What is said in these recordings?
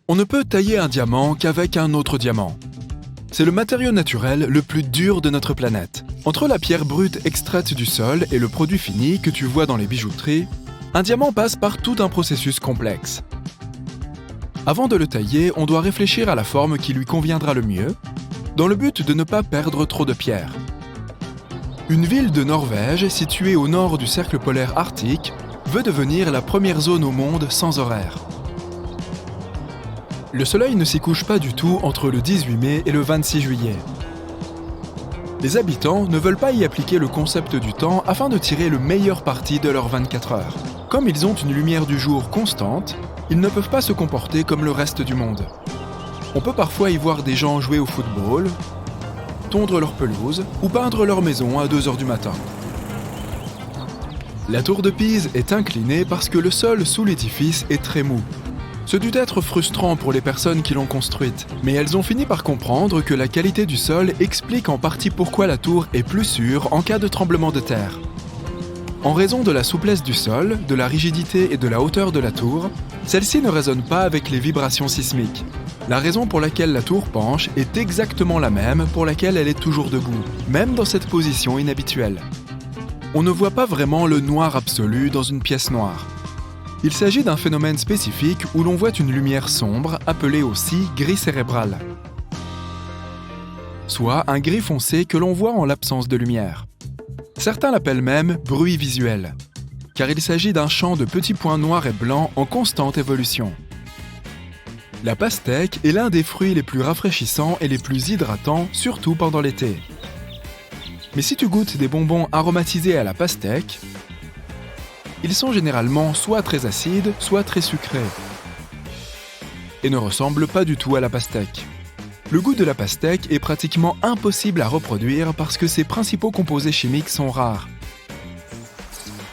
On ne peut tailler un diamant qu'avec un autre diamant. C'est le matériau naturel le plus dur de notre planète. Entre la pierre brute extraite du sol et le produit fini que tu vois dans les bijouteries, un diamant passe par tout un processus complexe. Avant de le tailler, on doit réfléchir à la forme qui lui conviendra le mieux, dans le but de ne pas perdre trop de pierre. Une ville de Norvège, située au nord du cercle polaire arctique, veut devenir la première zone au monde sans horaire. Le soleil ne s'y couche pas du tout entre le 18 mai et le 26 juillet. Les habitants ne veulent pas y appliquer le concept du temps afin de tirer le meilleur parti de leurs 24 heures. Comme ils ont une lumière du jour constante, ils ne peuvent pas se comporter comme le reste du monde. On peut parfois y voir des gens jouer au football, tondre leur pelouse ou peindre leur maison à 2 heures du matin. La tour de Pise est inclinée parce que le sol sous l'édifice est très mou. Ce dut être frustrant pour les personnes qui l'ont construite, mais elles ont fini par comprendre que la qualité du sol explique en partie pourquoi la tour est plus sûre en cas de tremblement de terre. En raison de la souplesse du sol, de la rigidité et de la hauteur de la tour, celle-ci ne résonne pas avec les vibrations sismiques. La raison pour laquelle la tour penche est exactement la même pour laquelle elle est toujours debout, même dans cette position inhabituelle. On ne voit pas vraiment le noir absolu dans une pièce noire. Il s'agit d'un phénomène spécifique où l'on voit une lumière sombre, appelée aussi gris cérébral. Soit un gris foncé que l'on voit en l'absence de lumière. Certains l'appellent même bruit visuel, car il s'agit d'un champ de petits points noirs et blancs en constante évolution. La pastèque est l'un des fruits les plus rafraîchissants et les plus hydratants, surtout pendant l'été. Mais si tu goûtes des bonbons aromatisés à la pastèque, ils sont généralement soit très acides, soit très sucrés, et ne ressemblent pas du tout à la pastèque. Le goût de la pastèque est pratiquement impossible à reproduire parce que ses principaux composés chimiques sont rares.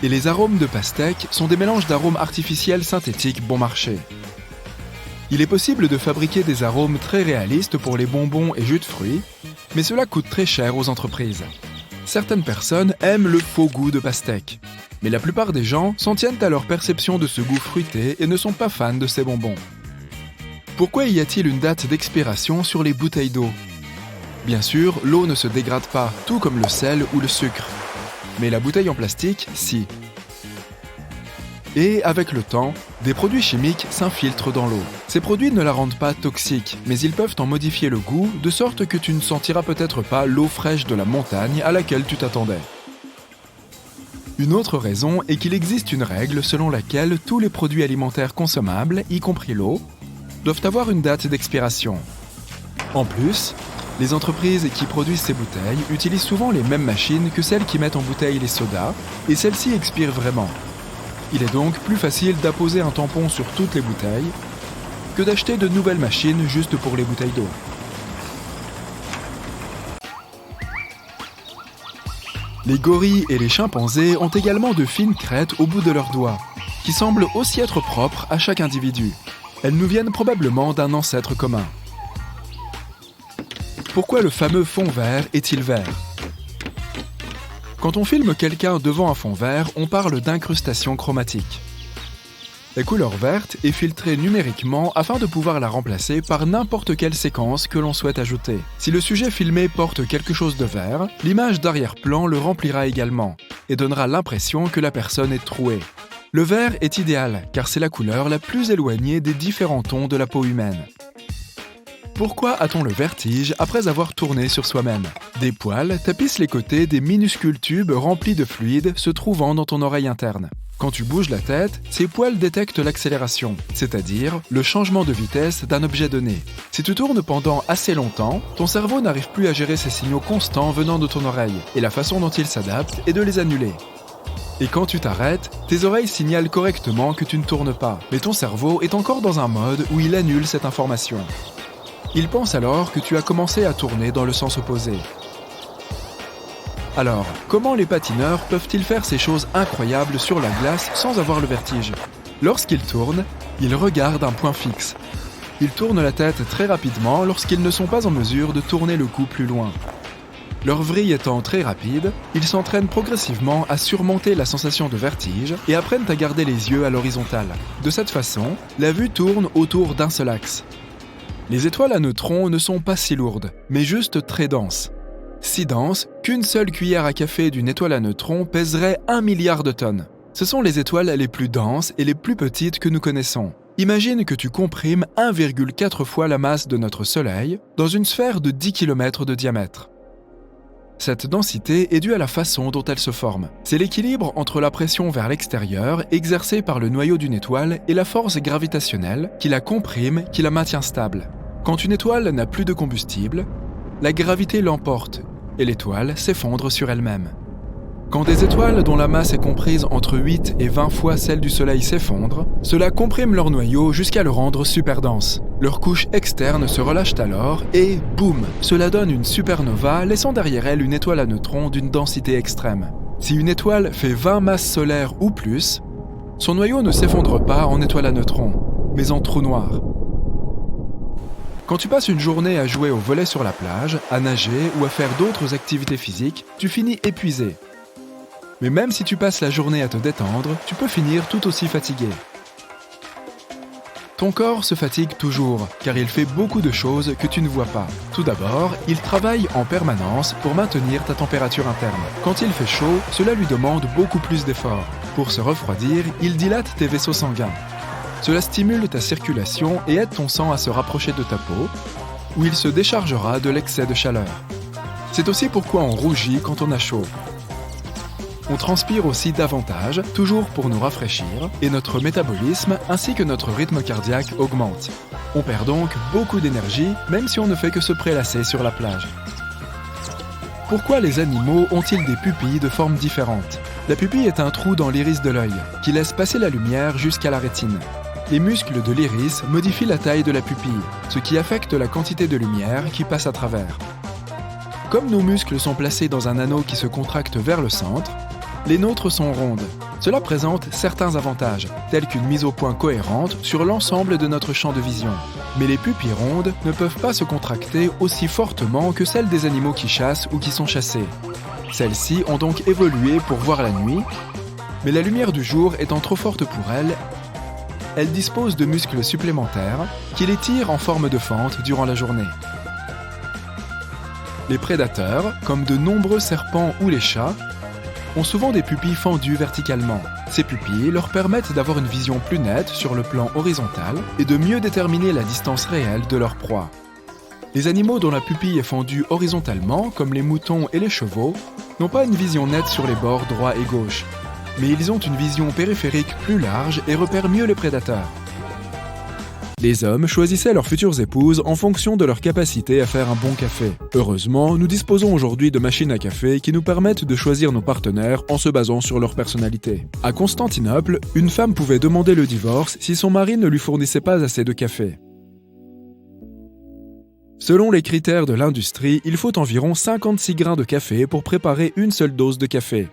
Et les arômes de pastèque sont des mélanges d'arômes artificiels synthétiques bon marché. Il est possible de fabriquer des arômes très réalistes pour les bonbons et jus de fruits, mais cela coûte très cher aux entreprises. Certaines personnes aiment le faux goût de pastèque, mais la plupart des gens s'en tiennent à leur perception de ce goût fruité et ne sont pas fans de ces bonbons. Pourquoi y a-t-il une date d'expiration sur les bouteilles d'eau ? Bien sûr, l'eau ne se dégrade pas, tout comme le sel ou le sucre. Mais la bouteille en plastique, si. Et avec le temps, des produits chimiques s'infiltrent dans l'eau. Ces produits ne la rendent pas toxique, mais ils peuvent en modifier le goût, de sorte que tu ne sentiras peut-être pas l'eau fraîche de la montagne à laquelle tu t'attendais. Une autre raison est qu'il existe une règle selon laquelle tous les produits alimentaires consommables, y compris l'eau, doivent avoir une date d'expiration. En plus, les entreprises qui produisent ces bouteilles utilisent souvent les mêmes machines que celles qui mettent en bouteille les sodas, et celles-ci expirent vraiment. Il est donc plus facile d'apposer un tampon sur toutes les bouteilles que d'acheter de nouvelles machines juste pour les bouteilles d'eau. Les gorilles et les chimpanzés ont également de fines crêtes au bout de leurs doigts, qui semblent aussi être propres à chaque individu. Elles nous viennent probablement d'un ancêtre commun. Pourquoi le fameux fond vert est-il vert ? Quand on filme quelqu'un devant un fond vert, on parle d'incrustation chromatique. La couleur verte est filtrée numériquement afin de pouvoir la remplacer par n'importe quelle séquence que l'on souhaite ajouter. Si le sujet filmé porte quelque chose de vert, l'image d'arrière-plan le remplira également et donnera l'impression que la personne est trouée. Le vert est idéal car c'est la couleur la plus éloignée des différents tons de la peau humaine. Pourquoi a-t-on le vertige après avoir tourné sur soi-même ? Des poils tapissent les côtés des minuscules tubes remplis de fluide se trouvant dans ton oreille interne. Quand tu bouges la tête, ces poils détectent l'accélération, c'est-à-dire le changement de vitesse d'un objet donné. Si tu tournes pendant assez longtemps, ton cerveau n'arrive plus à gérer ces signaux constants venant de ton oreille, et la façon dont il s'adapte est de les annuler. Et quand tu t'arrêtes, tes oreilles signalent correctement que tu ne tournes pas, mais ton cerveau est encore dans un mode où il annule cette information. Il pense alors que tu as commencé à tourner dans le sens opposé. Alors, comment les patineurs peuvent-ils faire ces choses incroyables sur la glace sans avoir le vertige ? Lorsqu'ils tournent, ils regardent un point fixe. Ils tournent la tête très rapidement lorsqu'ils ne sont pas en mesure de tourner le cou plus loin. Leur vrille étant très rapide, ils s'entraînent progressivement à surmonter la sensation de vertige et apprennent à garder les yeux à l'horizontale. De cette façon, la vue tourne autour d'un seul axe. Les étoiles à neutrons ne sont pas si lourdes, mais juste très denses. Si denses qu'une seule cuillère à café d'une étoile à neutrons pèserait 1 milliard de tonnes. Ce sont les étoiles les plus denses et les plus petites que nous connaissons. Imagine que tu comprimes 1,4 fois la masse de notre Soleil dans une sphère de 10 km de diamètre. Cette densité est due à la façon dont elle se forme. C'est l'équilibre entre la pression vers l'extérieur exercée par le noyau d'une étoile et la force gravitationnelle qui la comprime, qui la maintient stable. Quand une étoile n'a plus de combustible, la gravité l'emporte et l'étoile s'effondre sur elle-même. Quand des étoiles dont la masse est comprise entre 8 et 20 fois celle du Soleil s'effondrent, cela comprime leur noyau jusqu'à le rendre super dense. Leurs couches externes se relâchent alors et, boum, cela donne une supernova laissant derrière elle une étoile à neutrons d'une densité extrême. Si une étoile fait 20 masses solaires ou plus, son noyau ne s'effondre pas en étoile à neutrons, mais en trou noir. Quand tu passes une journée à jouer au volley sur la plage, à nager ou à faire d'autres activités physiques, tu finis épuisé. Mais même si tu passes la journée à te détendre, tu peux finir tout aussi fatigué. Ton corps se fatigue toujours, car il fait beaucoup de choses que tu ne vois pas. Tout d'abord, il travaille en permanence pour maintenir ta température interne. Quand il fait chaud, cela lui demande beaucoup plus d'efforts. Pour se refroidir, il dilate tes vaisseaux sanguins. Cela stimule ta circulation et aide ton sang à se rapprocher de ta peau, où il se déchargera de l'excès de chaleur. C'est aussi pourquoi on rougit quand on a chaud. On transpire aussi davantage, toujours pour nous rafraîchir, et notre métabolisme ainsi que notre rythme cardiaque augmente. On perd donc beaucoup d'énergie, même si on ne fait que se prélasser sur la plage. Pourquoi les animaux ont-ils des pupilles de formes différentes ? La pupille est un trou dans l'iris de l'œil, qui laisse passer la lumière jusqu'à la rétine. Les muscles de l'iris modifient la taille de la pupille, ce qui affecte la quantité de lumière qui passe à travers. Comme nos muscles sont placés dans un anneau qui se contracte vers le centre, les nôtres sont rondes. Cela présente certains avantages, tels qu'une mise au point cohérente sur l'ensemble de notre champ de vision. Mais les pupilles rondes ne peuvent pas se contracter aussi fortement que celles des animaux qui chassent ou qui sont chassés. Celles-ci ont donc évolué pour voir la nuit, mais la lumière du jour étant trop forte pour elles disposent de muscles supplémentaires qui les tirent en forme de fente durant la journée. Les prédateurs, comme de nombreux serpents ou les chats, ont souvent des pupilles fendues verticalement. Ces pupilles leur permettent d'avoir une vision plus nette sur le plan horizontal et de mieux déterminer la distance réelle de leur proie. Les animaux dont la pupille est fendue horizontalement, comme les moutons et les chevaux, n'ont pas une vision nette sur les bords droit et gauche, mais ils ont une vision périphérique plus large et repèrent mieux les prédateurs. Les hommes choisissaient leurs futures épouses en fonction de leur capacité à faire un bon café. Heureusement, nous disposons aujourd'hui de machines à café qui nous permettent de choisir nos partenaires en se basant sur leur personnalité. À Constantinople, une femme pouvait demander le divorce si son mari ne lui fournissait pas assez de café. Selon les critères de l'industrie, il faut environ 56 grains de café pour préparer une seule dose de café.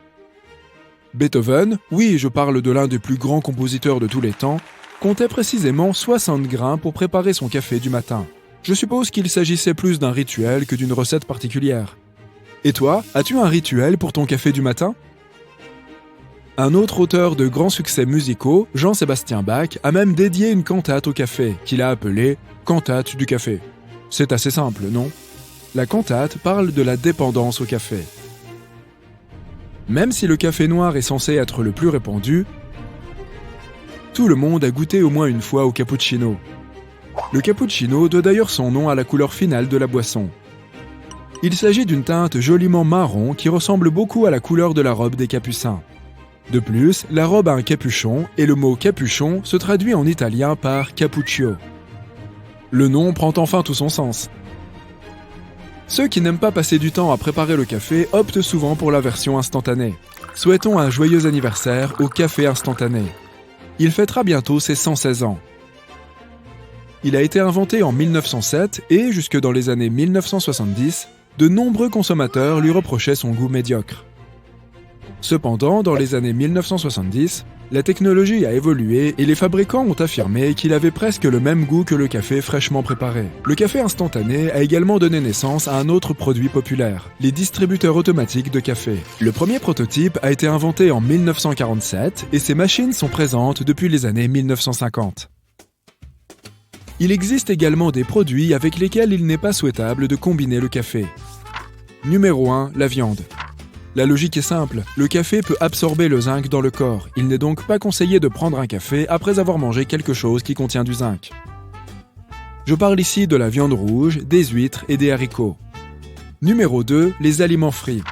Beethoven, oui, je parle de l'un des plus grands compositeurs de tous les temps, comptait précisément 60 grains pour préparer son café du matin. Je suppose qu'il s'agissait plus d'un rituel que d'une recette particulière. Et toi, as-tu un rituel pour ton café du matin ? Un autre auteur de grands succès musicaux, Jean-Sébastien Bach, a même dédié une cantate au café, qu'il a appelée « Cantate du café ». C'est assez simple, non ? La cantate parle de la dépendance au café. Même si le café noir est censé être le plus répandu, tout le monde a goûté au moins une fois au cappuccino. Le cappuccino doit d'ailleurs son nom à la couleur finale de la boisson. Il s'agit d'une teinte joliment marron qui ressemble beaucoup à la couleur de la robe des capucins. De plus, la robe a un capuchon et le mot capuchon se traduit en italien par cappuccio. Le nom prend enfin tout son sens. Ceux qui n'aiment pas passer du temps à préparer le café optent souvent pour la version instantanée. Souhaitons un joyeux anniversaire au café instantané. Il fêtera bientôt ses 116 ans. Il a été inventé en 1907 et, jusque dans les années 1970, de nombreux consommateurs lui reprochaient son goût médiocre. Cependant, dans les années 1970, La technologie a évolué et les fabricants ont affirmé qu'il avait presque le même goût que le café fraîchement préparé. Le café instantané a également donné naissance à un autre produit populaire, les distributeurs automatiques de café. Le premier prototype a été inventé en 1947 et ces machines sont présentes depuis les années 1950. Il existe également des produits avec lesquels il n'est pas souhaitable de combiner le café. Numéro 1, la viande. La logique est simple, le café peut absorber le zinc dans le corps, il n'est donc pas conseillé de prendre un café après avoir mangé quelque chose qui contient du zinc. Je parle ici de la viande rouge, des huîtres et des haricots. Numéro 2, les aliments frits.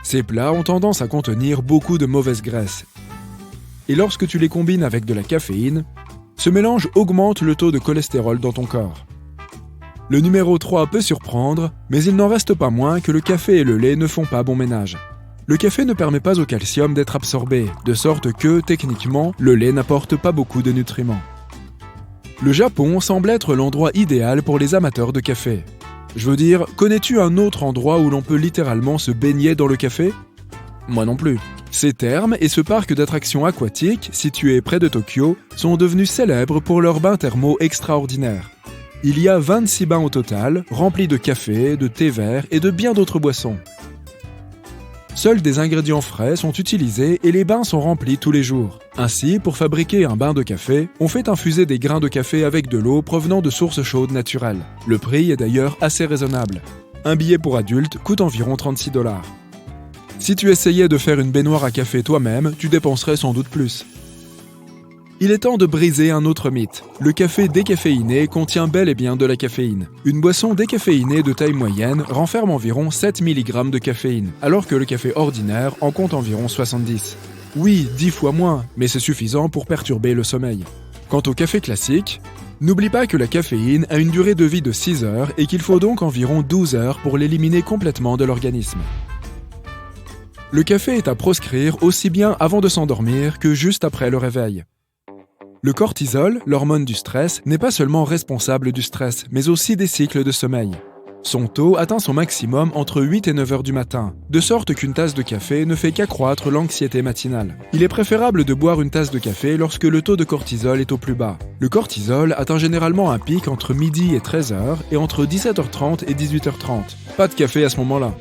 Ces plats ont tendance à contenir beaucoup de mauvaise graisse. Et lorsque tu les combines avec de la caféine, ce mélange augmente le taux de cholestérol dans ton corps. Le numéro 3 peut surprendre, mais il n'en reste pas moins que le café et le lait ne font pas bon ménage. Le café ne permet pas au calcium d'être absorbé, de sorte que, techniquement, le lait n'apporte pas beaucoup de nutriments. Le Japon semble être l'endroit idéal pour les amateurs de café. Je veux dire, connais-tu un autre endroit où l'on peut littéralement se baigner dans le café ? Moi non plus. Ces thermes et ce parc d'attractions aquatiques, situé près de Tokyo, sont devenus célèbres pour leurs bains thermaux extraordinaires. Il y a 26 bains au total, remplis de café, de thé vert et de bien d'autres boissons. Seuls des ingrédients frais sont utilisés et les bains sont remplis tous les jours. Ainsi, pour fabriquer un bain de café, on fait infuser des grains de café avec de l'eau provenant de sources chaudes naturelles. Le prix est d'ailleurs assez raisonnable. Un billet pour adulte coûte environ 36 $. Si tu essayais de faire une baignoire à café toi-même, tu dépenserais sans doute plus. Il est temps de briser un autre mythe. Le café décaféiné contient bel et bien de la caféine. Une boisson décaféinée de taille moyenne renferme environ 7 mg de caféine, alors que le café ordinaire en compte environ 70. Oui, 10 fois moins, mais c'est suffisant pour perturber le sommeil. Quant au café classique, n'oublie pas que la caféine a une durée de vie de 6 heures et qu'il faut donc environ 12 heures pour l'éliminer complètement de l'organisme. Le café est à proscrire aussi bien avant de s'endormir que juste après le réveil. Le cortisol, l'hormone du stress, n'est pas seulement responsable du stress, mais aussi des cycles de sommeil. Son taux atteint son maximum entre 8 et 9 heures du matin, de sorte qu'une tasse de café ne fait qu'accroître l'anxiété matinale. Il est préférable de boire une tasse de café lorsque le taux de cortisol est au plus bas. Le cortisol atteint généralement un pic entre midi et 13 heures et entre 17h30 et 18h30. Pas de café à ce moment-là.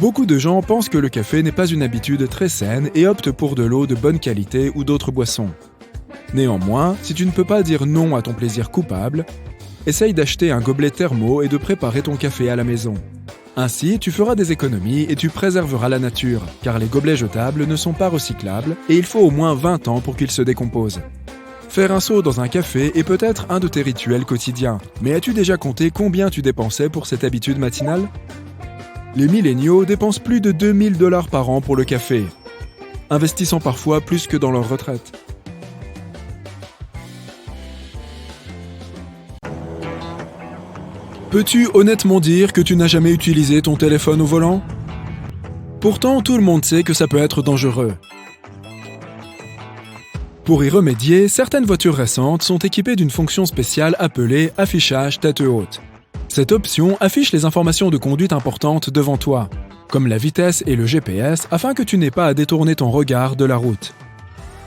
Beaucoup de gens pensent que le café n'est pas une habitude très saine et optent pour de l'eau de bonne qualité ou d'autres boissons. Néanmoins, si tu ne peux pas dire non à ton plaisir coupable, essaye d'acheter un gobelet thermo et de préparer ton café à la maison. Ainsi, tu feras des économies et tu préserveras la nature, car les gobelets jetables ne sont pas recyclables et il faut au moins 20 ans pour qu'ils se décomposent. Faire un saut dans un café est peut-être un de tes rituels quotidiens, mais as-tu déjà compté combien tu dépensais pour cette habitude matinale ? Les milléniaux dépensent plus de 2000 $ par an pour le café, investissant parfois plus que dans leur retraite. Peux-tu honnêtement dire que tu n'as jamais utilisé ton téléphone au volant ? Pourtant, tout le monde sait que ça peut être dangereux. Pour y remédier, certaines voitures récentes sont équipées d'une fonction spéciale appelée « affichage tête haute ». Cette option affiche les informations de conduite importantes devant toi, comme la vitesse et le GPS, afin que tu n'aies pas à détourner ton regard de la route.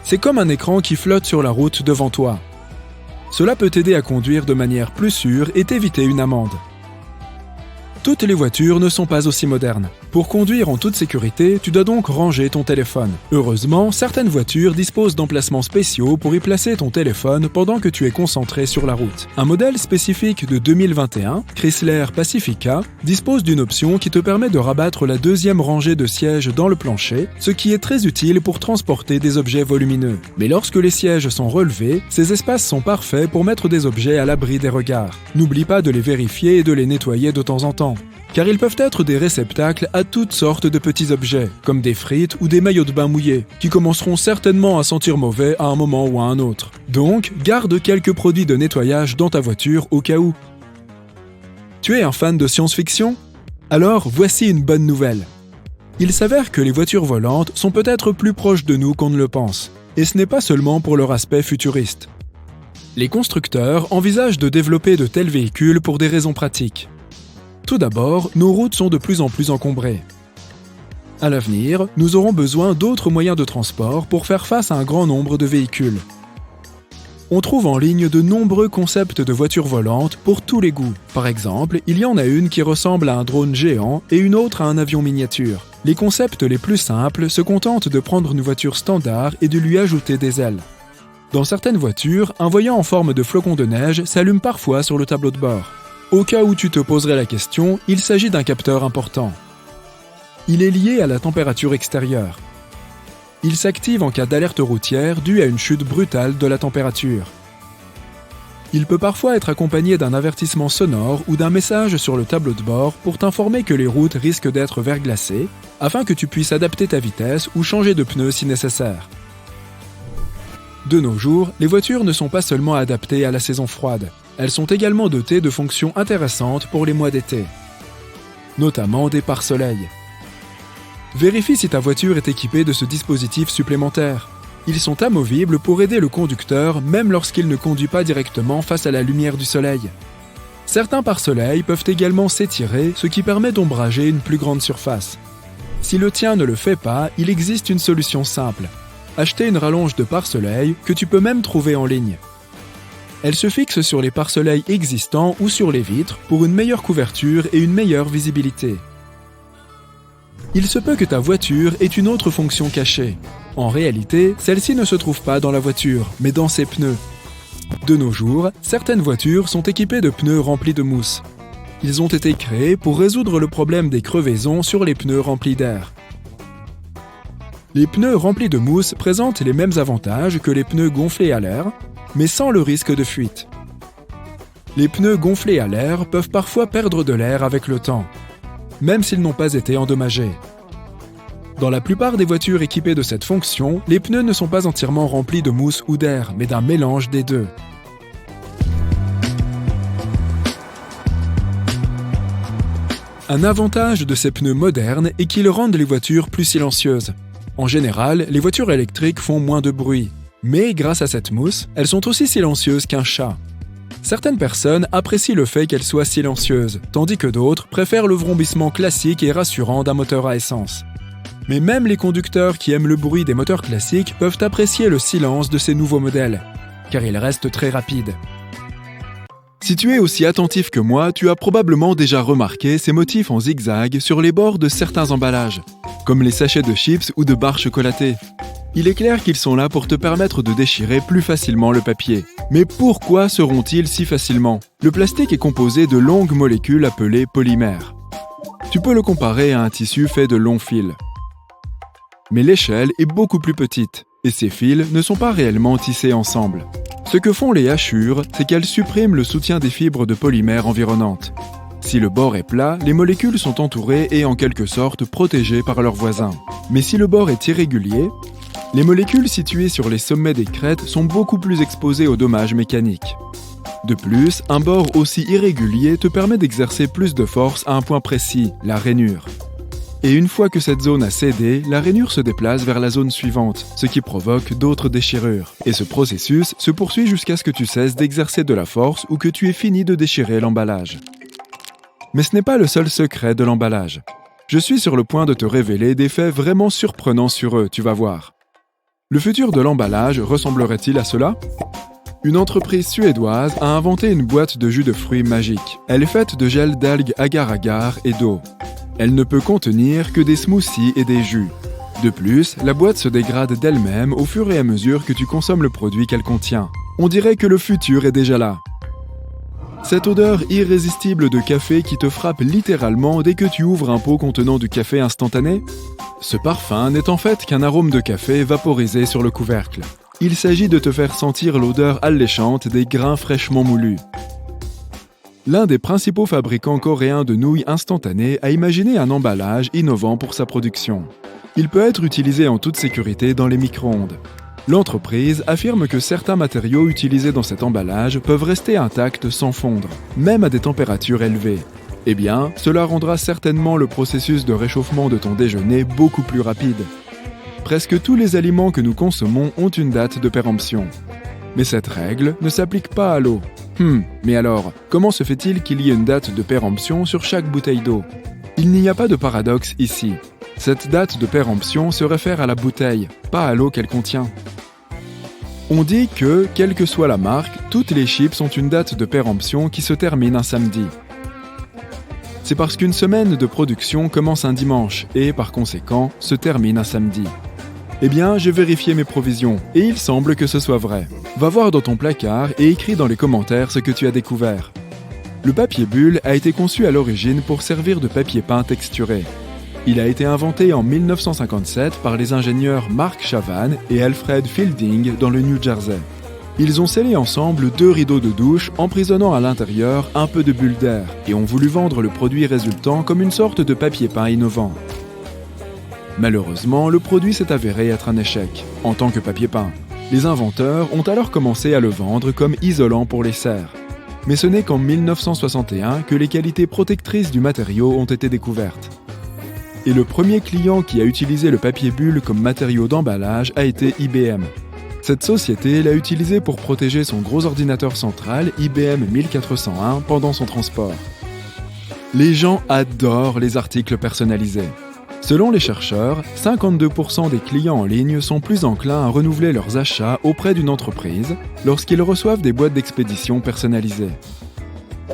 C'est comme un écran qui flotte sur la route devant toi. Cela peut t'aider à conduire de manière plus sûre et t'éviter une amende. Toutes les voitures ne sont pas aussi modernes. Pour conduire en toute sécurité, tu dois donc ranger ton téléphone. Heureusement, certaines voitures disposent d'emplacements spéciaux pour y placer ton téléphone pendant que tu es concentré sur la route. Un modèle spécifique de 2021, Chrysler Pacifica, dispose d'une option qui te permet de rabattre la deuxième rangée de sièges dans le plancher, ce qui est très utile pour transporter des objets volumineux. Mais lorsque les sièges sont relevés, ces espaces sont parfaits pour mettre des objets à l'abri des regards. N'oublie pas de les vérifier et de les nettoyer de temps en temps, car ils peuvent être des réceptacles à toutes sortes de petits objets, comme des frites ou des maillots de bain mouillés, qui commenceront certainement à sentir mauvais à un moment ou à un autre. Donc, garde quelques produits de nettoyage dans ta voiture au cas où. Tu es un fan de science-fiction ? Alors, voici une bonne nouvelle. Il s'avère que les voitures volantes sont peut-être plus proches de nous qu'on ne le pense, et ce n'est pas seulement pour leur aspect futuriste. Les constructeurs envisagent de développer de tels véhicules pour des raisons pratiques. Tout d'abord, nos routes sont de plus en plus encombrées. À l'avenir, nous aurons besoin d'autres moyens de transport pour faire face à un grand nombre de véhicules. On trouve en ligne de nombreux concepts de voitures volantes pour tous les goûts. Par exemple, il y en a une qui ressemble à un drone géant et une autre à un avion miniature. Les concepts les plus simples se contentent de prendre une voiture standard et de lui ajouter des ailes. Dans certaines voitures, un voyant en forme de flocon de neige s'allume parfois sur le tableau de bord. Au cas où tu te poserais la question, il s'agit d'un capteur important. Il est lié à la température extérieure. Il s'active en cas d'alerte routière due à une chute brutale de la température. Il peut parfois être accompagné d'un avertissement sonore ou d'un message sur le tableau de bord pour t'informer que les routes risquent d'être verglacées, afin que tu puisses adapter ta vitesse ou changer de pneus si nécessaire. De nos jours, les voitures ne sont pas seulement adaptées à la saison froide, elles sont également dotées de fonctions intéressantes pour les mois d'été, notamment des pare-soleil. Vérifie si ta voiture est équipée de ce dispositif supplémentaire. Ils sont amovibles pour aider le conducteur même lorsqu'il ne conduit pas directement face à la lumière du soleil. Certains pare-soleil peuvent également s'étirer, ce qui permet d'ombrager une plus grande surface. Si le tien ne le fait pas, il existe une solution simple. Acheter une rallonge de pare-soleil que tu peux même trouver en ligne. Elle se fixe sur les pare-soleil existants ou sur les vitres pour une meilleure couverture et une meilleure visibilité. Il se peut que ta voiture ait une autre fonction cachée. En réalité, celle-ci ne se trouve pas dans la voiture, mais dans ses pneus. De nos jours, certaines voitures sont équipées de pneus remplis de mousse. Ils ont été créés pour résoudre le problème des crevaisons sur les pneus remplis d'air. Les pneus remplis de mousse présentent les mêmes avantages que les pneus gonflés à l'air, mais sans le risque de fuite. Les pneus gonflés à l'air peuvent parfois perdre de l'air avec le temps, même s'ils n'ont pas été endommagés. Dans la plupart des voitures équipées de cette fonction, les pneus ne sont pas entièrement remplis de mousse ou d'air, mais d'un mélange des deux. Un avantage de ces pneus modernes est qu'ils rendent les voitures plus silencieuses. En général, les voitures électriques font moins de bruit, mais grâce à cette mousse, elles sont aussi silencieuses qu'un chat. Certaines personnes apprécient le fait qu'elles soient silencieuses, tandis que d'autres préfèrent le vrombissement classique et rassurant d'un moteur à essence. Mais même les conducteurs qui aiment le bruit des moteurs classiques peuvent apprécier le silence de ces nouveaux modèles, car ils restent très rapides. Si tu es aussi attentif que moi, tu as probablement déjà remarqué ces motifs en zigzag sur les bords de certains emballages, comme les sachets de chips ou de barres chocolatées. Il est clair qu'ils sont là pour te permettre de déchirer plus facilement le papier. Mais pourquoi seront-ils si facilement ? Le plastique est composé de longues molécules appelées polymères. Tu peux le comparer à un tissu fait de longs fils. Mais l'échelle est beaucoup plus petite, et ces fils ne sont pas réellement tissés ensemble. Ce que font les hachures, c'est qu'elles suppriment le soutien des fibres de polymère environnantes. Si le bord est plat, les molécules sont entourées et en quelque sorte protégées par leurs voisins. Mais si le bord est irrégulier, les molécules situées sur les sommets des crêtes sont beaucoup plus exposées aux dommages mécaniques. De plus, un bord aussi irrégulier te permet d'exercer plus de force à un point précis, la rainure. Et une fois que cette zone a cédé, la rainure se déplace vers la zone suivante, ce qui provoque d'autres déchirures. Et ce processus se poursuit jusqu'à ce que tu cesses d'exercer de la force ou que tu aies fini de déchirer l'emballage. Mais ce n'est pas le seul secret de l'emballage. Je suis sur le point de te révéler des faits vraiment surprenants sur eux, tu vas voir. Le futur de l'emballage ressemblerait-il à cela ? Une entreprise suédoise a inventé une boîte de jus de fruits magique. Elle est faite de gel d'algues agar-agar et d'eau. Elle ne peut contenir que des smoothies et des jus. De plus, la boîte se dégrade d'elle-même au fur et à mesure que tu consommes le produit qu'elle contient. On dirait que le futur est déjà là. Cette odeur irrésistible de café qui te frappe littéralement dès que tu ouvres un pot contenant du café instantané ? Ce parfum n'est en fait qu'un arôme de café vaporisé sur le couvercle. Il s'agit de te faire sentir l'odeur alléchante des grains fraîchement moulus. L'un des principaux fabricants coréens de nouilles instantanées a imaginé un emballage innovant pour sa production. Il peut être utilisé en toute sécurité dans les micro-ondes. L'entreprise affirme que certains matériaux utilisés dans cet emballage peuvent rester intacts sans fondre, même à des températures élevées. Eh bien, cela rendra certainement le processus de réchauffement de ton déjeuner beaucoup plus rapide. Presque tous les aliments que nous consommons ont une date de péremption. Mais cette règle ne s'applique pas à l'eau. Mais alors, comment se fait-il qu'il y ait une date de péremption sur chaque bouteille d'eau ? Il n'y a pas de paradoxe ici. Cette date de péremption se réfère à la bouteille, pas à l'eau qu'elle contient. On dit que, quelle que soit la marque, toutes les chips ont une date de péremption qui se termine un samedi. C'est parce qu'une semaine de production commence un dimanche et, par conséquent, se termine un samedi. Eh bien, j'ai vérifié mes provisions et il semble que ce soit vrai. Va voir dans ton placard et écris dans les commentaires ce que tu as découvert. Le papier bulle a été conçu à l'origine pour servir de papier peint texturé. Il a été inventé en 1957 par les ingénieurs Mark Chavan et Alfred Fielding dans le New Jersey. Ils ont scellé ensemble 2 rideaux de douche emprisonnant à l'intérieur un peu de bulles d'air et ont voulu vendre le produit résultant comme une sorte de papier peint innovant. Malheureusement, le produit s'est avéré être un échec, en tant que papier peint. Les inventeurs ont alors commencé à le vendre comme isolant pour les serres. Mais ce n'est qu'en 1961 que les qualités protectrices du matériau ont été découvertes. Et le premier client qui a utilisé le papier bulle comme matériau d'emballage a été IBM. Cette société l'a utilisé pour protéger son gros ordinateur central IBM 1401 pendant son transport. Les gens adorent les articles personnalisés. Selon les chercheurs, 52% des clients en ligne sont plus enclins à renouveler leurs achats auprès d'une entreprise lorsqu'ils reçoivent des boîtes d'expédition personnalisées.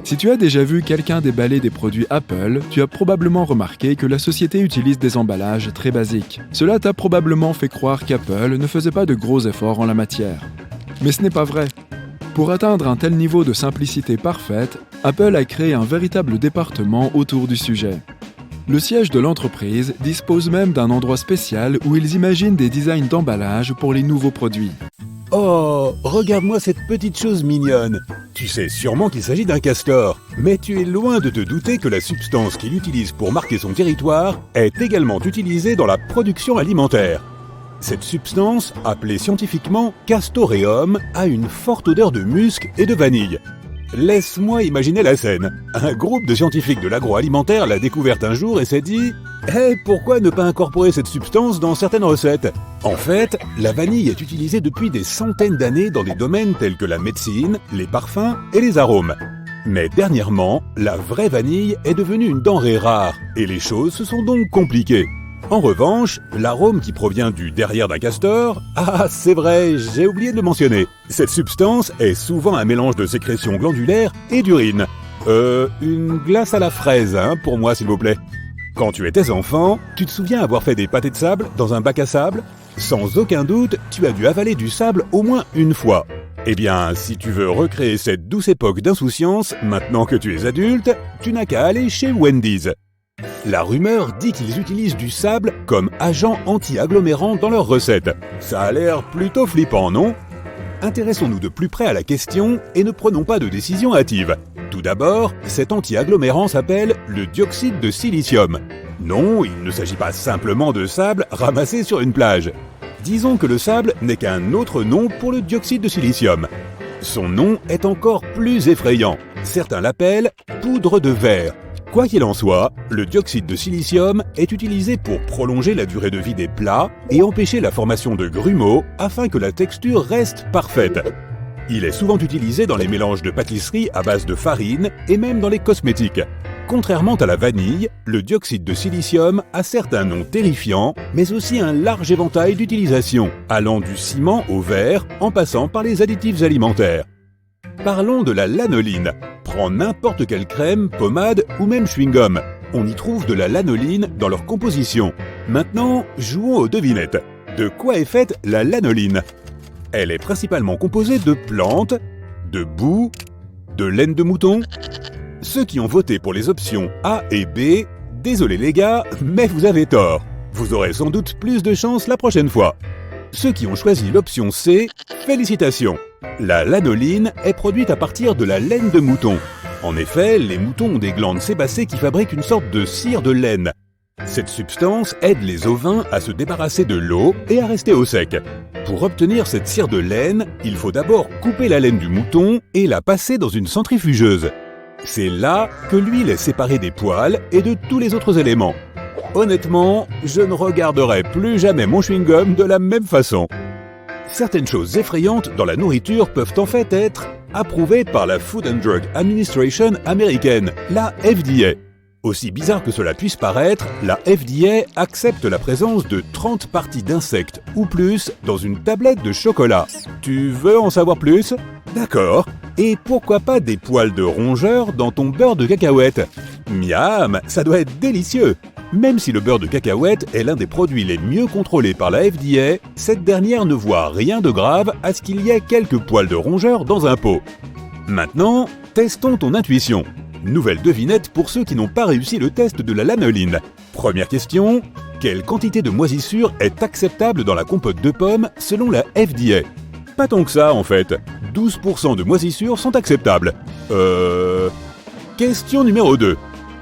Si tu as déjà vu quelqu'un déballer des produits Apple, tu as probablement remarqué que la société utilise des emballages très basiques. Cela t'a probablement fait croire qu'Apple ne faisait pas de gros efforts en la matière. Mais ce n'est pas vrai. Pour atteindre un tel niveau de simplicité parfaite, Apple a créé un véritable département autour du sujet. Le siège de l'entreprise dispose même d'un endroit spécial où ils imaginent des designs d'emballage pour les nouveaux produits. Oh, regarde-moi cette petite chose mignonne. Tu sais sûrement qu'il s'agit d'un castor, mais tu es loin de te douter que la substance qu'il utilise pour marquer son territoire est également utilisée dans la production alimentaire. Cette substance, appelée scientifiquement castoreum, a une forte odeur de musc et de vanille. Laisse-moi imaginer la scène. Un groupe de scientifiques de l'agroalimentaire l'a découverte un jour et s'est dit « Eh, pourquoi ne pas incorporer cette substance dans certaines recettes ?» En fait, la vanille est utilisée depuis des centaines d'années dans des domaines tels que la médecine, les parfums et les arômes. Mais dernièrement, la vraie vanille est devenue une denrée rare et les choses se sont donc compliquées. En revanche, l'arôme qui provient du derrière d'un castor, ah c'est vrai, j'ai oublié de le mentionner. Cette substance est souvent un mélange de sécrétions glandulaires et d'urine. Une glace à la fraise, pour moi s'il vous plaît. Quand tu étais enfant, tu te souviens avoir fait des pâtés de sable dans un bac à sable ? Sans aucun doute, tu as dû avaler du sable au moins une fois. Eh bien, si tu veux recréer cette douce époque d'insouciance, maintenant que tu es adulte, tu n'as qu'à aller chez Wendy's. La rumeur dit qu'ils utilisent du sable comme agent anti-agglomérant dans leurs recettes. Ça a l'air plutôt flippant, non ? Intéressons-nous de plus près à la question et ne prenons pas de décision hâtive. Tout d'abord, cet anti-agglomérant s'appelle le dioxyde de silicium. Non, il ne s'agit pas simplement de sable ramassé sur une plage. Disons que le sable n'est qu'un autre nom pour le dioxyde de silicium. Son nom est encore plus effrayant. Certains l'appellent poudre de verre. Quoi qu'il en soit, le dioxyde de silicium est utilisé pour prolonger la durée de vie des plats et empêcher la formation de grumeaux afin que la texture reste parfaite. Il est souvent utilisé dans les mélanges de pâtisserie à base de farine et même dans les cosmétiques. Contrairement à la vanille, le dioxyde de silicium a certes un nom terrifiant, mais aussi un large éventail d'utilisations, allant du ciment au verre en passant par les additifs alimentaires. Parlons de la lanoline. Prends n'importe quelle crème, pommade ou même chewing-gum. On y trouve de la lanoline dans leur composition. Maintenant, jouons aux devinettes. De quoi est faite la lanoline ? Elle est principalement composée de plantes, de boue, de laine de mouton. Ceux qui ont voté pour les options A et B, désolé les gars, mais vous avez tort. Vous aurez sans doute plus de chance la prochaine fois. Ceux qui ont choisi l'option C, félicitations. La lanoline est produite à partir de la laine de mouton. En effet, les moutons ont des glandes sébacées qui fabriquent une sorte de cire de laine. Cette substance aide les ovins à se débarrasser de l'eau et à rester au sec. Pour obtenir cette cire de laine, il faut d'abord couper la laine du mouton et la passer dans une centrifugeuse. C'est là que l'huile est séparée des poils et de tous les autres éléments. Honnêtement, je ne regarderai plus jamais mon chewing-gum de la même façon. Certaines choses effrayantes dans la nourriture peuvent en fait être approuvées par la Food and Drug Administration américaine, la FDA. Aussi bizarre que cela puisse paraître, la FDA accepte la présence de 30 parties d'insectes ou plus dans une tablette de chocolat. Tu veux en savoir plus ? D'accord. Et pourquoi pas des poils de rongeurs dans ton beurre de cacahuète ? Miam, ça doit être délicieux. Même si le beurre de cacahuète est l'un des produits les mieux contrôlés par la FDA, cette dernière ne voit rien de grave à ce qu'il y ait quelques poils de rongeurs dans un pot. Maintenant, testons ton intuition. Nouvelle devinette pour ceux qui n'ont pas réussi le test de la lanoline. Première question, quelle quantité de moisissure est acceptable dans la compote de pommes selon la FDA ? Pas tant que ça en fait. 12% de moisissure sont acceptables. Question numéro 2.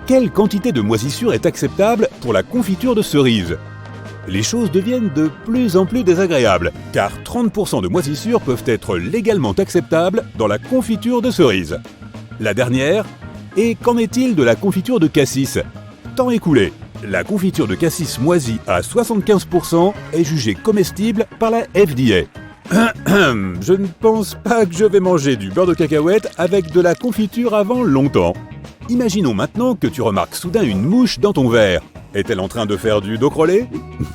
Quelle quantité de moisissure est acceptable pour la confiture de cerise ? Les choses deviennent de plus en plus désagréables, car 30% de moisissure peuvent être légalement acceptables dans la confiture de cerise. La dernière, et qu'en est-il de la confiture de cassis ? Temps écoulé. La confiture de cassis moisie à 75% est jugée comestible par la FDA. Je ne pense pas que je vais manger du beurre de cacahuète avec de la confiture avant longtemps. Imaginons maintenant que tu remarques soudain une mouche dans ton verre. Est-elle en train de faire du dos crôlé ?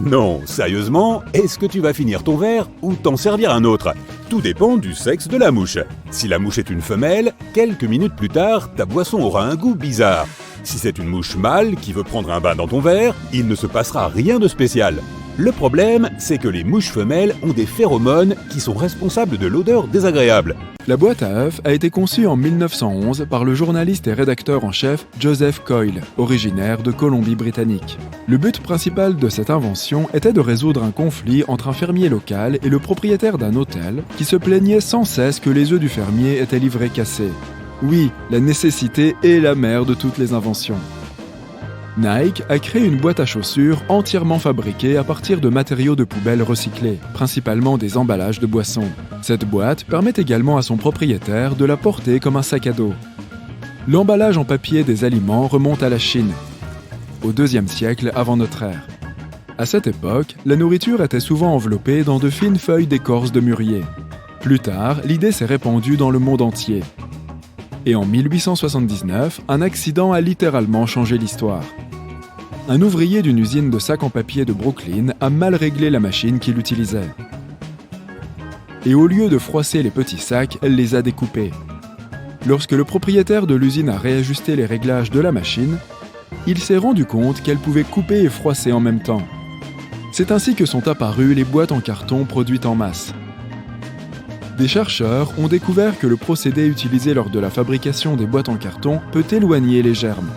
Non, sérieusement, est-ce que tu vas finir ton verre ou t'en servir un autre ? Tout dépend du sexe de la mouche. Si la mouche est une femelle, quelques minutes plus tard, ta boisson aura un goût bizarre. Si c'est une mouche mâle qui veut prendre un bain dans ton verre, il ne se passera rien de spécial. Le problème, c'est que les mouches femelles ont des phéromones qui sont responsables de l'odeur désagréable. La boîte à œufs a été conçue en 1911 par le journaliste et rédacteur en chef Joseph Coyle, originaire de Colombie-Britannique. Le but principal de cette invention était de résoudre un conflit entre un fermier local et le propriétaire d'un hôtel qui se plaignait sans cesse que les œufs du fermier étaient livrés cassés. Oui, la nécessité est la mère de toutes les inventions. Nike a créé une boîte à chaussures entièrement fabriquée à partir de matériaux de poubelle recyclés, principalement des emballages de boissons. Cette boîte permet également à son propriétaire de la porter comme un sac à dos. L'emballage en papier des aliments remonte à la Chine, au IIe siècle avant notre ère. À cette époque, la nourriture était souvent enveloppée dans de fines feuilles d'écorce de mûrier. Plus tard, l'idée s'est répandue dans le monde entier. Et en 1879, un accident a littéralement changé l'histoire. Un ouvrier d'une usine de sacs en papier de Brooklyn a mal réglé la machine qu'il utilisait. Et au lieu de froisser les petits sacs, elle les a découpés. Lorsque le propriétaire de l'usine a réajusté les réglages de la machine, il s'est rendu compte qu'elle pouvait couper et froisser en même temps. C'est ainsi que sont apparues les boîtes en carton produites en masse. Des chercheurs ont découvert que le procédé utilisé lors de la fabrication des boîtes en carton peut éloigner les germes.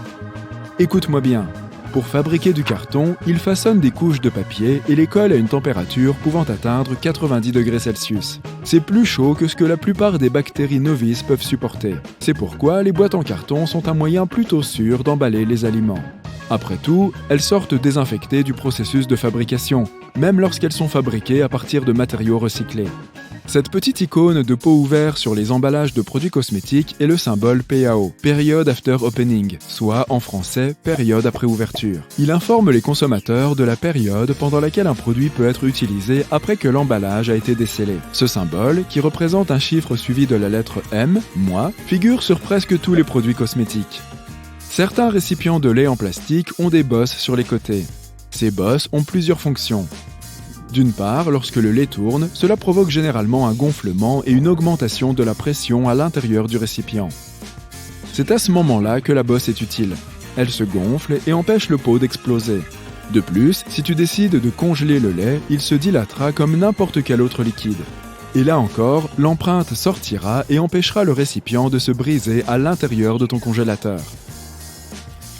Écoute-moi bien. Pour fabriquer du carton, ils façonnent des couches de papier et les collent à une température pouvant atteindre 90 degrés Celsius. C'est plus chaud que ce que la plupart des bactéries novices peuvent supporter. C'est pourquoi les boîtes en carton sont un moyen plutôt sûr d'emballer les aliments. Après tout, elles sortent désinfectées du processus de fabrication, même lorsqu'elles sont fabriquées à partir de matériaux recyclés. Cette petite icône de pot ouvert sur les emballages de produits cosmétiques est le symbole PAO, Period After Opening, soit en français période après ouverture. Il informe les consommateurs de la période pendant laquelle un produit peut être utilisé après que l'emballage a été décellé. Ce symbole, qui représente un chiffre suivi de la lettre M, mois, figure sur presque tous les produits cosmétiques. Certains récipients de lait en plastique ont des bosses sur les côtés. Ces bosses ont plusieurs fonctions. D'une part, lorsque le lait tourne, cela provoque généralement un gonflement et une augmentation de la pression à l'intérieur du récipient. C'est à ce moment-là que la bosse est utile. Elle se gonfle et empêche le pot d'exploser. De plus, si tu décides de congeler le lait, il se dilatera comme n'importe quel autre liquide. Et là encore, l'empreinte sortira et empêchera le récipient de se briser à l'intérieur de ton congélateur.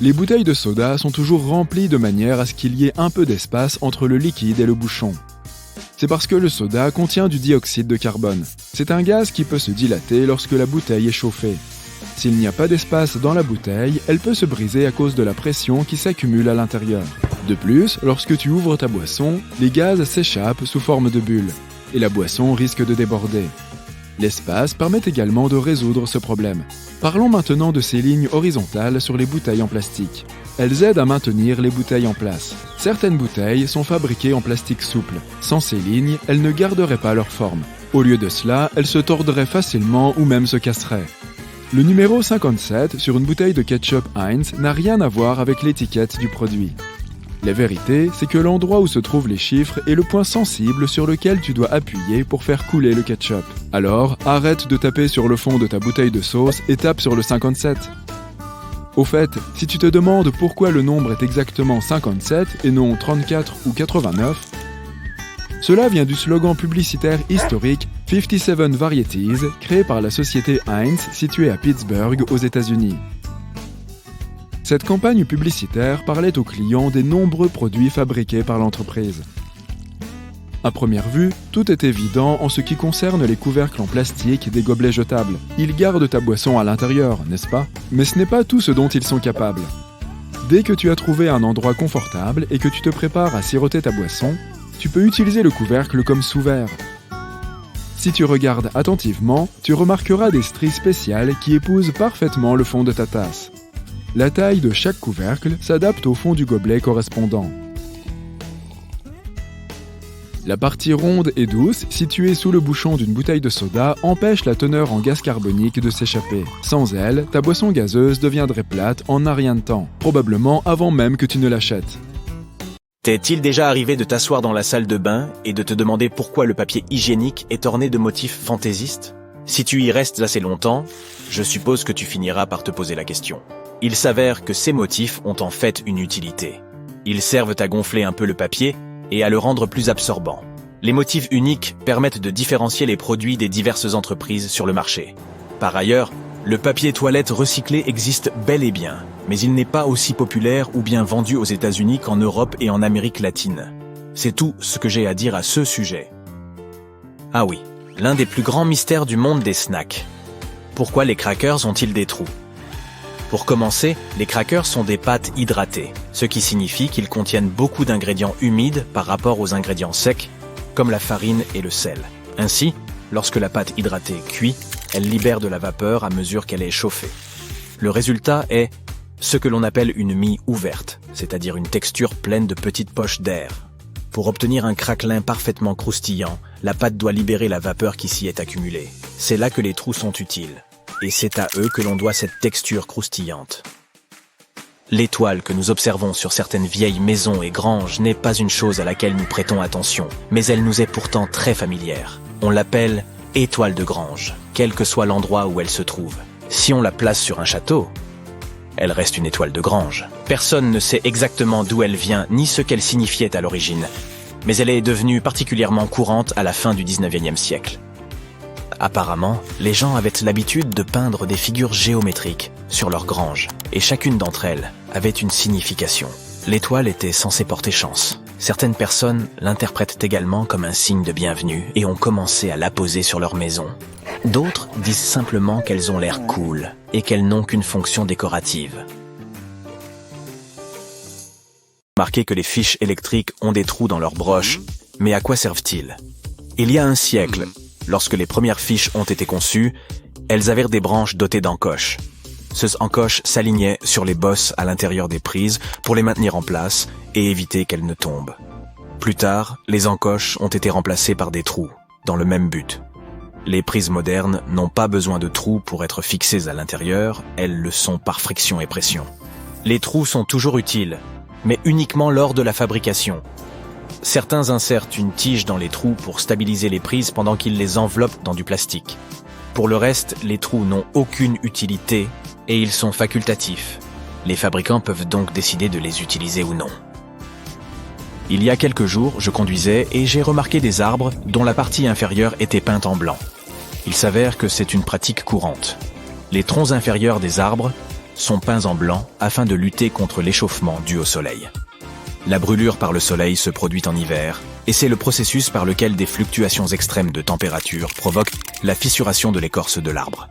Les bouteilles de soda sont toujours remplies de manière à ce qu'il y ait un peu d'espace entre le liquide et le bouchon. C'est parce que le soda contient du dioxyde de carbone. C'est un gaz qui peut se dilater lorsque la bouteille est chauffée. S'il n'y a pas d'espace dans la bouteille, elle peut se briser à cause de la pression qui s'accumule à l'intérieur. De plus, lorsque tu ouvres ta boisson, les gaz s'échappent sous forme de bulles, et la boisson risque de déborder. L'espace permet également de résoudre ce problème. Parlons maintenant de ces lignes horizontales sur les bouteilles en plastique. Elles aident à maintenir les bouteilles en place. Certaines bouteilles sont fabriquées en plastique souple. Sans ces lignes, elles ne garderaient pas leur forme. Au lieu de cela, elles se tordraient facilement ou même se casseraient. Le numéro 57 sur une bouteille de ketchup Heinz n'a rien à voir avec l'étiquette du produit. La vérité, c'est que l'endroit où se trouvent les chiffres est le point sensible sur lequel tu dois appuyer pour faire couler le ketchup. Alors, arrête de taper sur le fond de ta bouteille de sauce et tape sur le 57. Au fait, si tu te demandes pourquoi le nombre est exactement 57 et non 34 ou 89, cela vient du slogan publicitaire historique 57 Varieties, créé par la société Heinz située à Pittsburgh aux États-Unis. Cette campagne publicitaire parlait aux clients des nombreux produits fabriqués par l'entreprise. À première vue, tout est évident en ce qui concerne les couvercles en plastique des gobelets jetables. Ils gardent ta boisson à l'intérieur, n'est-ce pas? Mais ce n'est pas tout ce dont ils sont capables. Dès que tu as trouvé un endroit confortable et que tu te prépares à siroter ta boisson, tu peux utiliser le couvercle comme sous-verre. Si tu regardes attentivement, tu remarqueras des stries spéciales qui épousent parfaitement le fond de ta tasse. La taille de chaque couvercle s'adapte au fond du gobelet correspondant. La partie ronde et douce, située sous le bouchon d'une bouteille de soda, empêche la teneur en gaz carbonique de s'échapper. Sans elle, ta boisson gazeuse deviendrait plate en un rien de temps, probablement avant même que tu ne l'achètes. T'est-il déjà arrivé de t'asseoir dans la salle de bain et de te demander pourquoi le papier hygiénique est orné de motifs fantaisistes? Si tu y restes assez longtemps, je suppose que tu finiras par te poser la question. Il s'avère que ces motifs ont en fait une utilité. Ils servent à gonfler un peu le papier et à le rendre plus absorbant. Les motifs uniques permettent de différencier les produits des diverses entreprises sur le marché. Par ailleurs, le papier toilette recyclé existe bel et bien, mais il n'est pas aussi populaire ou bien vendu aux États-Unis qu'en Europe et en Amérique latine. C'est tout ce que j'ai à dire à ce sujet. Ah oui, l'un des plus grands mystères du monde des snacks. Pourquoi les crackers ont-ils des trous? Pour commencer, les crackers sont des pâtes hydratées, ce qui signifie qu'ils contiennent beaucoup d'ingrédients humides par rapport aux ingrédients secs, comme la farine et le sel. Ainsi, lorsque la pâte hydratée cuit, elle libère de la vapeur à mesure qu'elle est chauffée. Le résultat est ce que l'on appelle une mie ouverte, c'est-à-dire une texture pleine de petites poches d'air. Pour obtenir un craquelin parfaitement croustillant, la pâte doit libérer la vapeur qui s'y est accumulée. C'est là que les trous sont utiles. Et c'est à eux que l'on doit cette texture croustillante. L'étoile que nous observons sur certaines vieilles maisons et granges n'est pas une chose à laquelle nous prêtons attention, mais elle nous est pourtant très familière. On l'appelle étoile de grange, quel que soit l'endroit où elle se trouve. Si on la place sur un château, elle reste une étoile de grange. Personne ne sait exactement d'où elle vient ni ce qu'elle signifiait à l'origine, mais elle est devenue particulièrement courante à la fin du 19e siècle. Apparemment, les gens avaient l'habitude de peindre des figures géométriques sur leurs granges, et chacune d'entre elles avait une signification. L'étoile était censée porter chance. Certaines personnes l'interprètent également comme un signe de bienvenue et ont commencé à l'apposer sur leur maison. D'autres disent simplement qu'elles ont l'air cool et qu'elles n'ont qu'une fonction décorative. Remarquez que les fiches électriques ont des trous dans leurs broches, mais à quoi servent-ils? Il y a un siècle, lorsque les premières fiches ont été conçues, elles avaient des branches dotées d'encoches. Ces encoches s'alignaient sur les bosses à l'intérieur des prises pour les maintenir en place et éviter qu'elles ne tombent. Plus tard, les encoches ont été remplacées par des trous, dans le même but. Les prises modernes n'ont pas besoin de trous pour être fixées à l'intérieur, elles le sont par friction et pression. Les trous sont toujours utiles, mais uniquement lors de la fabrication. Certains insèrent une tige dans les trous pour stabiliser les prises pendant qu'ils les enveloppent dans du plastique. Pour le reste, les trous n'ont aucune utilité et ils sont facultatifs. Les fabricants peuvent donc décider de les utiliser ou non. Il y a quelques jours, je conduisais et j'ai remarqué des arbres dont la partie inférieure était peinte en blanc. Il s'avère que c'est une pratique courante. Les troncs inférieurs des arbres sont peints en blanc afin de lutter contre l'échauffement dû au soleil. La brûlure par le soleil se produit en hiver, et c'est le processus par lequel des fluctuations extrêmes de température provoquent la fissuration de l'écorce de l'arbre.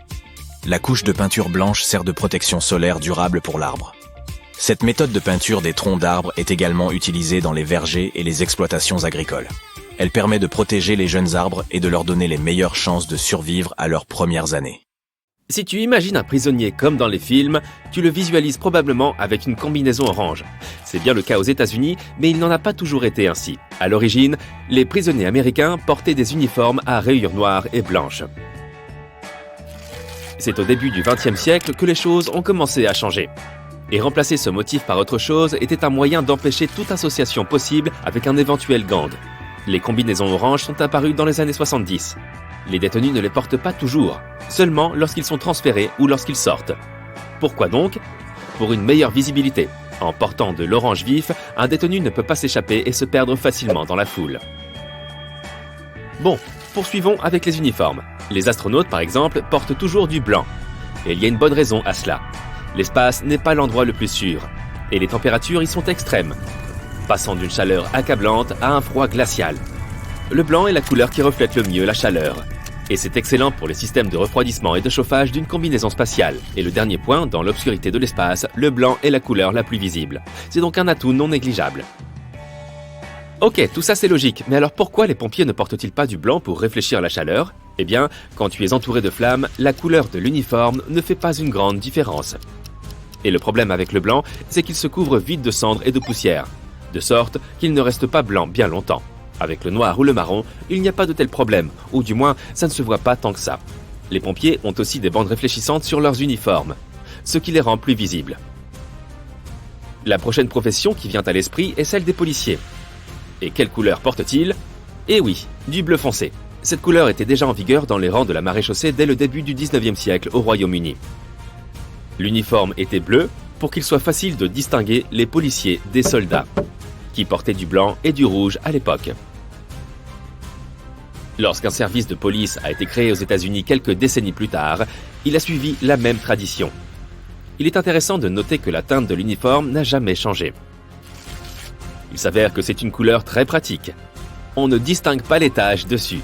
La couche de peinture blanche sert de protection solaire durable pour l'arbre. Cette méthode de peinture des troncs d'arbres est également utilisée dans les vergers et les exploitations agricoles. Elle permet de protéger les jeunes arbres et de leur donner les meilleures chances de survivre à leurs premières années. Si tu imagines un prisonnier comme dans les films, tu le visualises probablement avec une combinaison orange. C'est bien le cas aux États-Unis, mais il n'en a pas toujours été ainsi. À l'origine, les prisonniers américains portaient des uniformes à rayures noires et blanches. C'est au début du XXe siècle que les choses ont commencé à changer. Et remplacer ce motif par autre chose était un moyen d'empêcher toute association possible avec un éventuel gang. Les combinaisons oranges sont apparues dans les années 70. Les détenus ne les portent pas toujours, seulement lorsqu'ils sont transférés ou lorsqu'ils sortent. Pourquoi donc ? Pour une meilleure visibilité. En portant de l'orange vif, un détenu ne peut pas s'échapper et se perdre facilement dans la foule. Bon, poursuivons avec les uniformes. Les astronautes, par exemple, portent toujours du blanc. Et il y a une bonne raison à cela. L'espace n'est pas l'endroit le plus sûr. Et les températures y sont extrêmes, passant d'une chaleur accablante à un froid glacial. Le blanc est la couleur qui reflète le mieux la chaleur. Et c'est excellent pour les systèmes de refroidissement et de chauffage d'une combinaison spatiale. Et le dernier point, dans l'obscurité de l'espace, le blanc est la couleur la plus visible. C'est donc un atout non négligeable. Ok, tout ça c'est logique, mais alors pourquoi les pompiers ne portent-ils pas du blanc pour réfléchir la chaleur ? Eh bien, quand tu es entouré de flammes, la couleur de l'uniforme ne fait pas une grande différence. Et le problème avec le blanc, c'est qu'il se couvre vite de cendres et de poussière, de sorte qu'il ne reste pas blanc bien longtemps. Avec le noir ou le marron, il n'y a pas de tel problème, ou du moins, ça ne se voit pas tant que ça. Les pompiers ont aussi des bandes réfléchissantes sur leurs uniformes, ce qui les rend plus visibles. La prochaine profession qui vient à l'esprit est celle des policiers. Et quelle couleur portent-ils ? Eh oui, du bleu foncé. Cette couleur était déjà en vigueur dans les rangs de la maréchaussée dès le début du 19e siècle au Royaume-Uni. L'uniforme était bleu pour qu'il soit facile de distinguer les policiers des soldats, qui portaient du blanc et du rouge à l'époque. Lorsqu'un service de police a été créé aux États-Unis quelques décennies plus tard, il a suivi la même tradition. Il est intéressant de noter que la teinte de l'uniforme n'a jamais changé. Il s'avère que c'est une couleur très pratique. On ne distingue pas les taches dessus.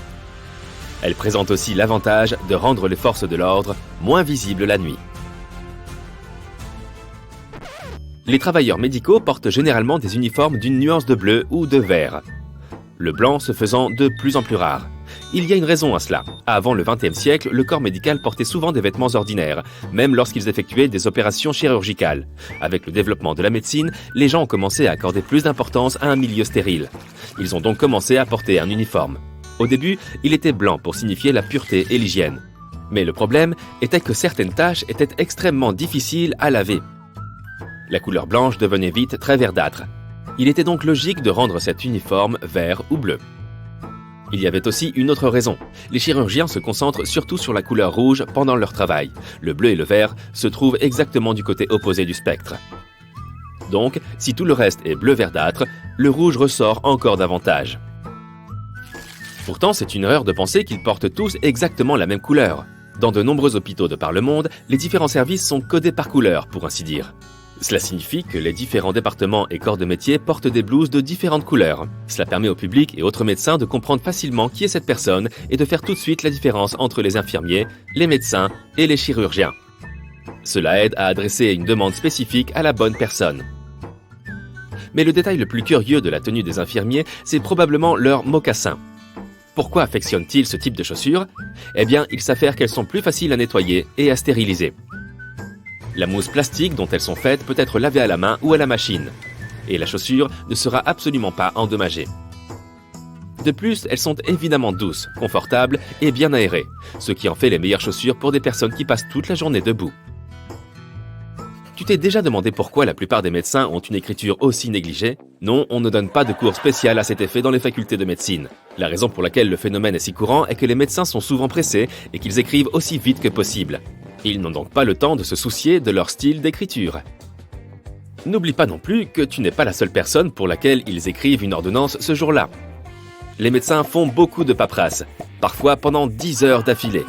Elle présente aussi l'avantage de rendre les forces de l'ordre moins visibles la nuit. Les travailleurs médicaux portent généralement des uniformes d'une nuance de bleu ou de vert, le blanc se faisant de plus en plus rare. Il y a une raison à cela. Avant le XXe siècle, le corps médical portait souvent des vêtements ordinaires, même lorsqu'ils effectuaient des opérations chirurgicales. Avec le développement de la médecine, les gens ont commencé à accorder plus d'importance à un milieu stérile. Ils ont donc commencé à porter un uniforme. Au début, il était blanc pour signifier la pureté et l'hygiène. Mais le problème était que certaines tâches étaient extrêmement difficiles à laver. La couleur blanche devenait vite très verdâtre. Il était donc logique de rendre cet uniforme vert ou bleu. Il y avait aussi une autre raison. Les chirurgiens se concentrent surtout sur la couleur rouge pendant leur travail. Le bleu et le vert se trouvent exactement du côté opposé du spectre. Donc, si tout le reste est bleu verdâtre, le rouge ressort encore davantage. Pourtant, c'est une erreur de penser qu'ils portent tous exactement la même couleur. Dans de nombreux hôpitaux de par le monde, les différents services sont codés par couleur, pour ainsi dire. Cela signifie que les différents départements et corps de métier portent des blouses de différentes couleurs. Cela permet au public et autres médecins de comprendre facilement qui est cette personne et de faire tout de suite la différence entre les infirmiers, les médecins et les chirurgiens. Cela aide à adresser une demande spécifique à la bonne personne. Mais le détail le plus curieux de la tenue des infirmiers, c'est probablement leurs mocassins. Pourquoi affectionnent-ils ce type de chaussures ? Eh bien, il s'avère qu'elles sont plus faciles à nettoyer et à stériliser. La mousse plastique dont elles sont faites peut être lavée à la main ou à la machine. Et la chaussure ne sera absolument pas endommagée. De plus, elles sont évidemment douces, confortables et bien aérées, ce qui en fait les meilleures chaussures pour des personnes qui passent toute la journée debout. Tu t'es déjà demandé pourquoi la plupart des médecins ont une écriture aussi négligée ? Non, on ne donne pas de cours spécial à cet effet dans les facultés de médecine. La raison pour laquelle le phénomène est si courant est que les médecins sont souvent pressés et qu'ils écrivent aussi vite que possible. Ils n'ont donc pas le temps de se soucier de leur style d'écriture. N'oublie pas non plus que tu n'es pas la seule personne pour laquelle ils écrivent une ordonnance ce jour-là. Les médecins font beaucoup de paperasse, parfois pendant 10 heures d'affilée.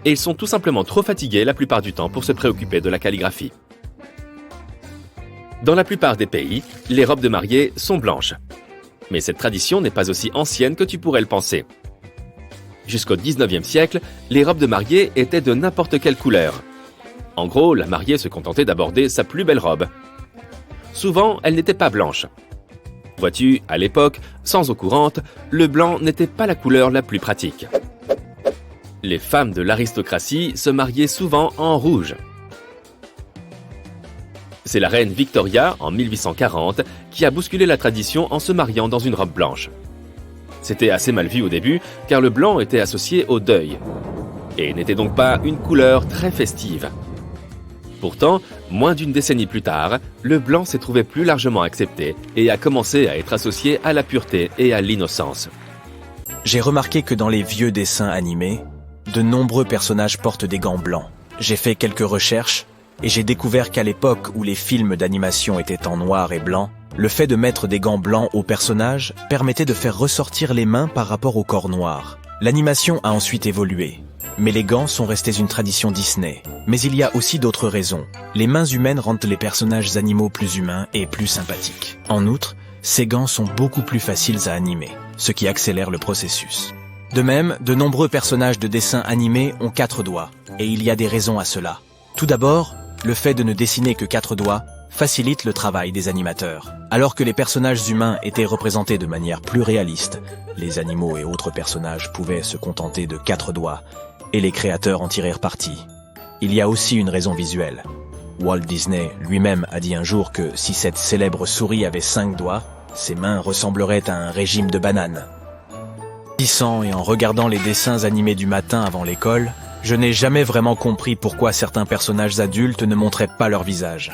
Et ils sont tout simplement trop fatigués la plupart du temps pour se préoccuper de la calligraphie. Dans la plupart des pays, les robes de mariée sont blanches. Mais cette tradition n'est pas aussi ancienne que tu pourrais le penser. Jusqu'au 19e siècle, les robes de mariée étaient de n'importe quelle couleur. En gros, la mariée se contentait d'aborder sa plus belle robe. Souvent, elle n'était pas blanche. Vois-tu, à l'époque, sans eau courante, le blanc n'était pas la couleur la plus pratique. Les femmes de l'aristocratie se mariaient souvent en rouge. C'est la reine Victoria, en 1840, qui a bousculé la tradition en se mariant dans une robe blanche. C'était assez mal vu au début, car le blanc était associé au deuil. et n'était donc pas une couleur très festive. Pourtant, moins d'une décennie plus tard, le blanc s'est trouvé plus largement accepté et a commencé à être associé à la pureté et à l'innocence. J'ai remarqué que dans les vieux dessins animés, de nombreux personnages portent des gants blancs. J'ai fait quelques recherches et j'ai découvert qu'à l'époque où les films d'animation étaient en noir et blanc, le fait de mettre des gants blancs aux personnages permettait de faire ressortir les mains par rapport au corps noir. L'animation a ensuite évolué, mais les gants sont restés une tradition Disney. Mais il y a aussi d'autres raisons. Les mains humaines rendent les personnages animaux plus humains et plus sympathiques. En outre, ces gants sont beaucoup plus faciles à animer, ce qui accélère le processus. De même, de nombreux personnages de dessins animés ont 4 doigts, et il y a des raisons à cela. Tout d'abord, le fait de ne dessiner que 4 doigts facilite le travail des animateurs. Alors que les personnages humains étaient représentés de manière plus réaliste, les animaux et autres personnages pouvaient se contenter de 4 doigts, et les créateurs en tirèrent parti. Il y a aussi une raison visuelle. Walt Disney lui-même a dit un jour que si cette célèbre souris avait 5 doigts, ses mains ressembleraient à un régime de bananes. Grandissant et en regardant les dessins animés du matin avant l'école, je n'ai jamais vraiment compris pourquoi certains personnages adultes ne montraient pas leur visage.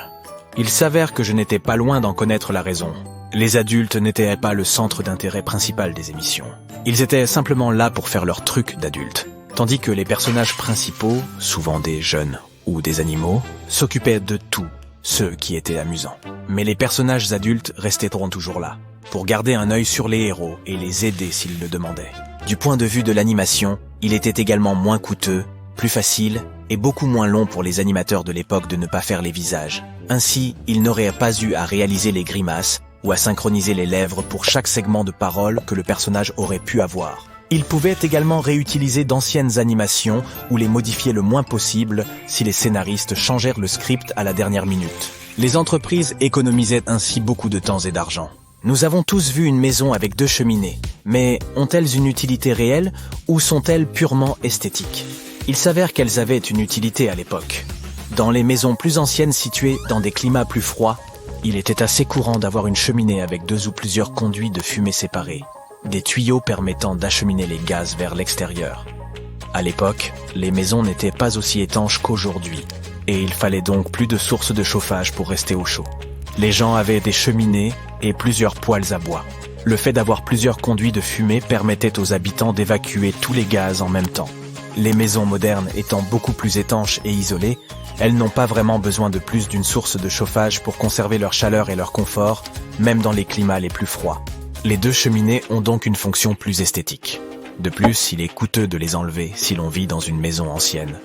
Il s'avère que je n'étais pas loin d'en connaître la raison. Les adultes n'étaient pas le centre d'intérêt principal des émissions. Ils étaient simplement là pour faire leur truc d'adultes. Tandis que les personnages principaux, souvent des jeunes ou des animaux, s'occupaient de tout, ce qui était amusant. Mais les personnages adultes resteront toujours là, pour garder un œil sur les héros et les aider s'ils le demandaient. Du point de vue de l'animation, il était également moins coûteux, plus facile et beaucoup moins long pour les animateurs de l'époque de ne pas faire les visages. Ainsi, ils n'auraient pas eu à réaliser les grimaces ou à synchroniser les lèvres pour chaque segment de parole que le personnage aurait pu avoir. Ils pouvaient également réutiliser d'anciennes animations ou les modifier le moins possible si les scénaristes changèrent le script à la dernière minute. Les entreprises économisaient ainsi beaucoup de temps et d'argent. Nous avons tous vu une maison avec 2 cheminées, mais ont-elles une utilité réelle ou sont-elles purement esthétiques ? Il s'avère qu'elles avaient une utilité à l'époque. Dans les maisons plus anciennes situées dans des climats plus froids, il était assez courant d'avoir une cheminée avec 2 ou plusieurs conduits de fumée séparés, des tuyaux permettant d'acheminer les gaz vers l'extérieur. À l'époque, les maisons n'étaient pas aussi étanches qu'aujourd'hui, et il fallait donc plus de sources de chauffage pour rester au chaud. Les gens avaient des cheminées et plusieurs poêles à bois. Le fait d'avoir plusieurs conduits de fumée permettait aux habitants d'évacuer tous les gaz en même temps. Les maisons modernes étant beaucoup plus étanches et isolées, elles n'ont pas vraiment besoin de plus d'une source de chauffage pour conserver leur chaleur et leur confort, même dans les climats les plus froids. Les 2 cheminées ont donc une fonction plus esthétique. De plus, il est coûteux de les enlever si l'on vit dans une maison ancienne.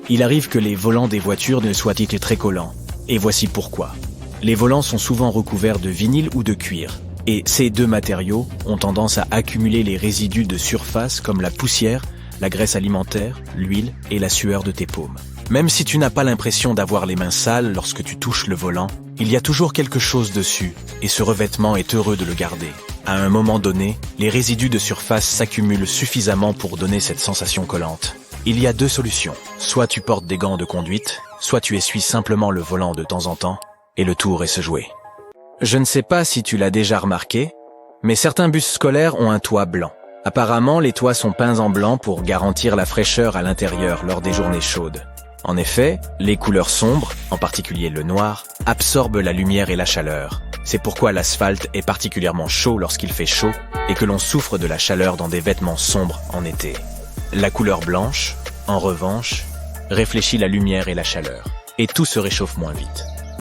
Il arrive que les volants des voitures ne soient que très collants, et voici pourquoi. Les volants sont souvent recouverts de vinyle ou de cuir, et ces 2 matériaux ont tendance à accumuler les résidus de surface comme la poussière, la graisse alimentaire, l'huile et la sueur de tes paumes. Même si tu n'as pas l'impression d'avoir les mains sales lorsque tu touches le volant, il y a toujours quelque chose dessus, et ce revêtement est heureux de le garder. À un moment donné, les résidus de surface s'accumulent suffisamment pour donner cette sensation collante. Il y a 2 solutions. Soit tu portes des gants de conduite, soit tu essuies simplement le volant de temps en temps, et le tour est se jouer. Je ne sais pas si tu l'as déjà remarqué, mais certains bus scolaires ont un toit blanc. Apparemment, les toits sont peints en blanc pour garantir la fraîcheur à l'intérieur lors des journées chaudes. En effet, les couleurs sombres, en particulier le noir, absorbent la lumière et la chaleur. C'est pourquoi l'asphalte est particulièrement chaud lorsqu'il fait chaud et que l'on souffre de la chaleur dans des vêtements sombres en été. La couleur blanche, en revanche, réfléchit la lumière et la chaleur, et tout se réchauffe moins vite.